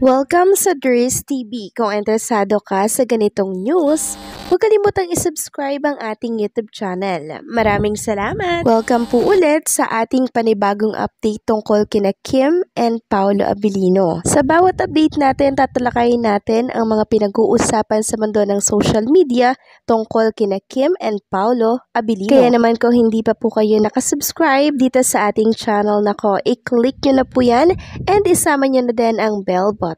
Welcome sa Dries TV. Kung interesado ka sa ganitong news, huwag kalimutang isubscribe ang ating YouTube channel. Maraming salamat! Welcome po ulit sa ating panibagong update tungkol kina Kim and Paolo Abilino. Sa bawat update natin, tatalakayin natin ang mga pinag-uusapan sa mundo ng social media tungkol kina Kim and Paolo Abilino. Kaya naman kung hindi pa po kayo nakasubscribe dito sa ating channel nako, i-click nyo na po yan and isama nyo na din ang bell button.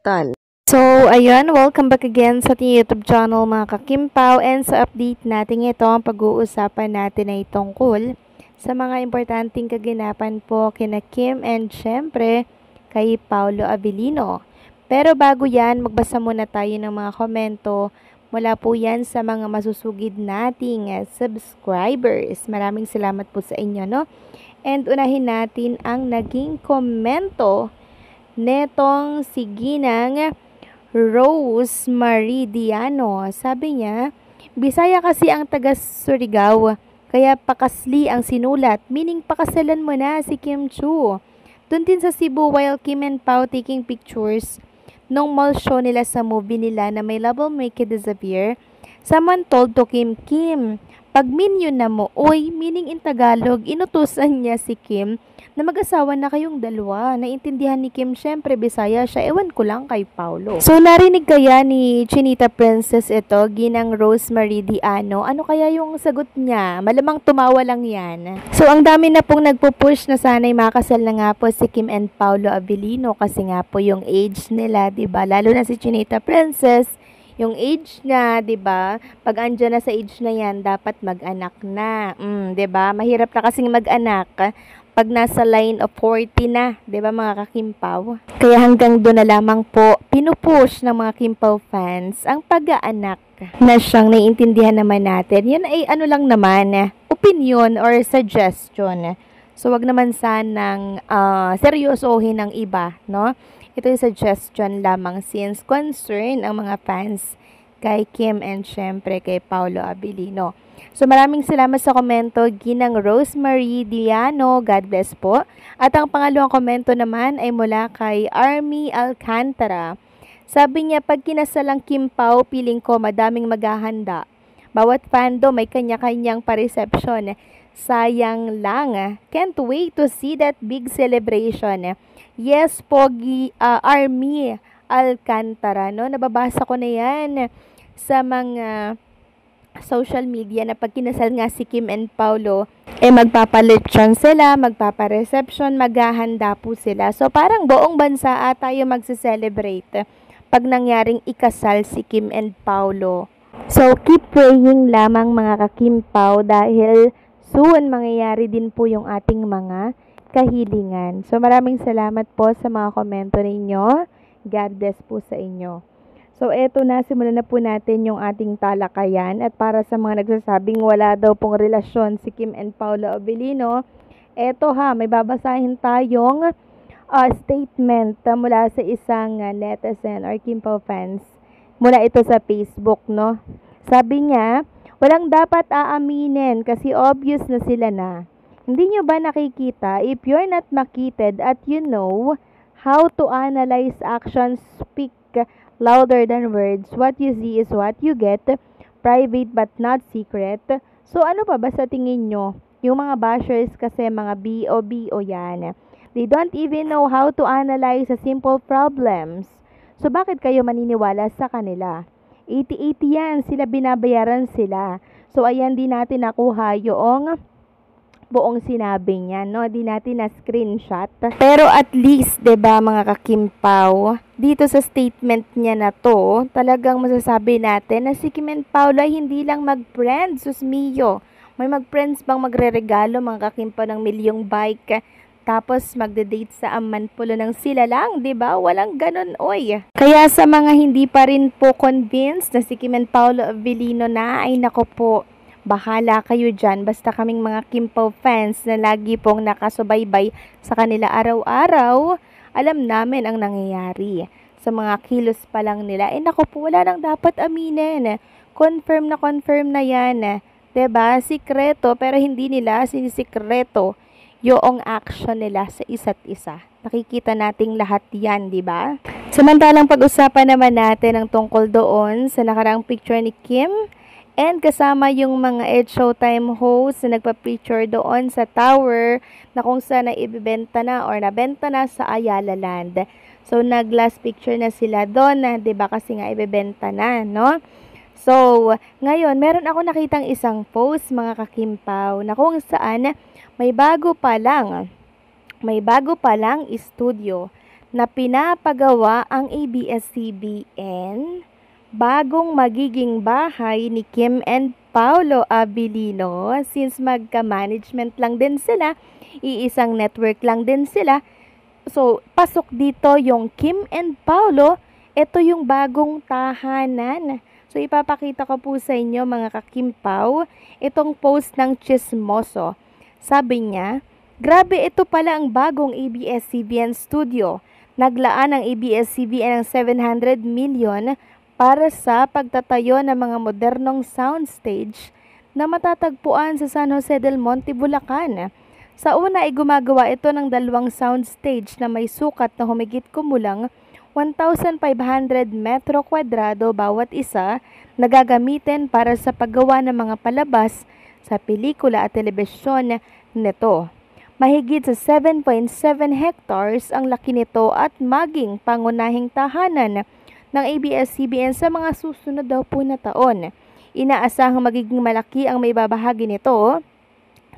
So, ayun, welcome back again sa ating YouTube channel mga kakimpaw, and sa update natin ito, ang pag-uusapan natin ay tungkol sa mga importanteng kaganapan po kina Kim and syempre kay Paolo Abilino. Pero bago yan, magbasa muna tayo ng mga komento mula po yan sa mga masusugid nating subscribers. Maraming salamat po sa inyo, no? And unahin natin ang naging komento netong si Ginang Rose Maridiano. Sabi niya, Bisaya kasi ang taga Surigao, kaya pakasli ang sinulat, meaning pakasalan mo na si Kim Chiu. Doon din sa Cebu, while Kim and Pao taking pictures nung mall show nila sa movie nila na may Love Will Make You Disappear, someone told to Kim, pag minion na mo, oy, meaning in Tagalog, inutusan niya si Kim na mag-asawa na kayong dalawa. Naintindihan ni Kim, syempre Bisaya siya, ewan ko lang kay Paolo. So narinig kaya ni Chinita Princess ito, Ginang Rose Maridiano, ano kaya yung sagot niya? Malamang tumawa lang yan. So ang dami na pong nagpo-push na sana'y makasal na nga po si Kim and Paolo Abilino kasi nga po yung age nila, 'di ba? Lalo na si Chinita Princess, yung age na, 'di ba? Pag andyan na sa age na 'yan, dapat mag-anak na. 'Di ba? Mahirap na kasing mag-anak pag nasa line of 40 na, 'di ba mga kakimpaw? Kaya hanggang doon na lamang po pinupush ng mga Kimpaw fans ang pag-aanak na siyang naiintindihan naman natin. Yan ay ano lang naman, opinion or suggestion. So wag naman sanang seryosohin ng iba, no? Ito yung suggestion lamang since concern ang mga fans kay Kim and syempre kay Paolo Abilino. So maraming salamat sa komento, Ginang Rosemary Diano, God bless po. At ang pangalawang komento naman ay mula kay Army Alcantara. Sabi niya, pag kinasal ang Kim Pao, piling ko madaming maghahanda. Bawat fandom may kanya-kanyang pa-reception. Sayang lang, can't wait to see that big celebration. Yes, Pogi, Army Alcantara, no? Nababasa ko na yan sa mga social media na pag kinasal nga si Kim and Paolo, magpapalechon sila, magpapareception, maghahanda po sila. So parang buong bansa tayo magse-celebrate pag nangyaring ikasal si Kim and Paolo. So keep praying lamang mga kakimpaw dahil soon mangyayari din po yung ating mga kahilingan. So maraming salamat po sa mga komento ninyo. God bless po sa inyo. So eto na, simulan na po natin yung ating talakayan. At para sa mga nagsasabing wala daw pong relasyon si Kim and Paolo Abilino, eto may babasahin tayong statement mula sa isang netizen or Kimpaw fans. Mula ito sa Facebook, no? Sabi niya, walang dapat aaminin kasi obvious na sila na. Hindi nyo ba nakikita, if you're not makited at you know how to analyze actions, speak louder than words, what you see is what you get, private but not secret. So ano pa ba sa tingin nyo? Yung mga bashers kasi mga BO yan. They don't even know how to analyze a simple problems. So bakit kayo maniniwala sa kanila? 80-80 yan, sila binabayaran sila. So ayan, din natin nakuha yung buong sinabi niya, no? Di natin na screenshot. Pero at least, 'di ba mga kakimpaw, dito sa statement niya na to, talagang masasabi natin na si Kim and Paolo ay hindi lang mag-friends, sus mio. May mag-friends bang magreregalo mga kakimpaw ng milyong bike? Tapos magde-date sa Amanpulo ng sila lang, 'di ba? Walang ganun, oy. Kaya sa mga hindi pa rin po convinced na si Kim and Paolo Abilino na, ay nako po, bahala kayo dyan, basta kaming mga Kimpaw fans na lagi pong nakasubaybay sa kanila araw-araw, alam namin ang nangyayari. Sa mga kilos pa lang nila, naku po, wala nang dapat aminin. Confirm na yan. 'Diba? Sikreto, pero hindi nila sinisikreto yung action nila sa isa't isa. Nakikita nating lahat yan, di ba? Samantalang pag-usapan naman natin ang tungkol doon sa nakaraang picture ni Kim and kasama yung mga Ed Showtime hosts na nagpa-picture doon sa tower na kung saan ibibenta na or nabenta na sa Ayala Land. So, nag-last picture na sila doon na, di ba, kasi nga ibibenta na, no? So, ngayon, meron ako nakitang isang post, mga kakimpaw, na kung saan may bago pa lang studio na pinapagawa ang ABS-CBN, bagong magiging bahay ni Kim and Paolo Abilino, since magka-management lang din sila, iisang network lang din sila. So, pasok dito yung Kim and Paolo, ito yung bagong tahanan. So, ipapakita ko po sa inyo, mga kakimpaw, itong post ng Chismoso. Sabi niya, grabe, ito pala ang bagong ABS-CBN studio. Naglaan ang ABS-CBN ng 700 million para sa pagtatayo ng mga modernong soundstage na matatagpuan sa San Jose del Monte, Bulacan. Sa una ay gumagawa ito ng 2 soundstage na may sukat na humigit kumulang 1,500 metro kwadrado bawat isa na gagamitin para sa paggawa ng mga palabas sa pelikula at telebisyon nito. Mahigit sa 7.7 hectares ang laki nito at maging pangunahing tahanan ng ABS-CBN sa mga susunod daw po na taon. Inaasahang magiging malaki ang may babahagi nito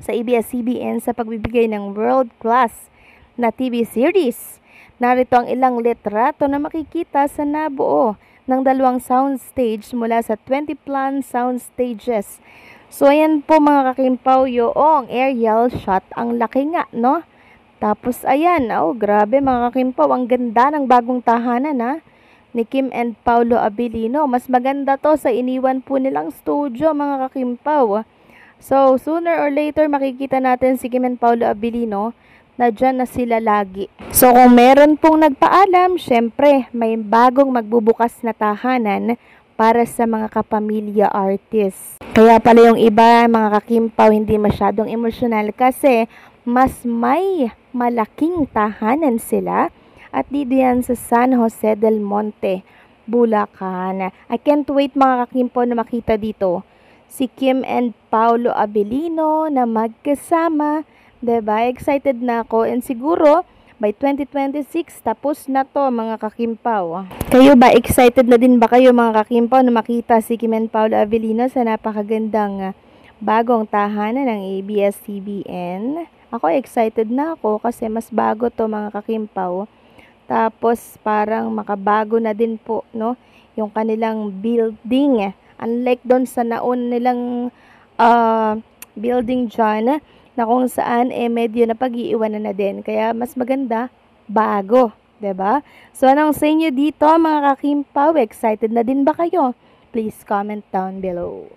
sa ABS-CBN sa pagbibigay ng world-class na TV series. Narito ang ilang litrato na makikita sa nabuo ng 2 soundstage mula sa 20 planned soundstages. So, ayan po, mga kakimpaw, yung aerial shot. Ang laki nga, no? Tapos, ayan, oh, grabe, mga kakimpaw, ang ganda ng bagong tahanan, ha? Ni Kim and Paolo Abilino. Mas maganda to sa iniwan po nilang studio, mga kakimpaw. So, sooner or later, makikita natin si Kim and Paolo Abilino na dyan na sila lagi. So, kung meron pong nagpaalam, syempre, may bagong magbubukas na tahanan para sa mga kapamilya artists. Kaya pala yung iba, mga kakimpaw, hindi masyadong emosyonal kasi mas may malaking tahanan sila at dito yan sa San Jose del Monte, Bulacan. I can't wait, mga kakimpaw, na makita dito si Kim and Paolo Abilino na magkasama. Diba? Excited na ako and siguro by 2026, tapos na to, mga kakimpaw. Kayo ba, excited na din ba kayo, mga kakimpaw, na makita si Kim and Paolo Abilino sa napakagandang bagong tahanan ng ABS-CBN? Ako, excited na ako kasi mas bago to, mga kakimpaw. Tapos, parang makabago na din po, no? Yung kanilang building. Unlike doon sa naon nilang building dyan, na kung saan medyo napag-iiwanan na din. Kaya mas maganda, bago. 'Di ba? So, anong sa inyo dito, mga kakimpaw? Excited na din ba kayo? Please comment down below.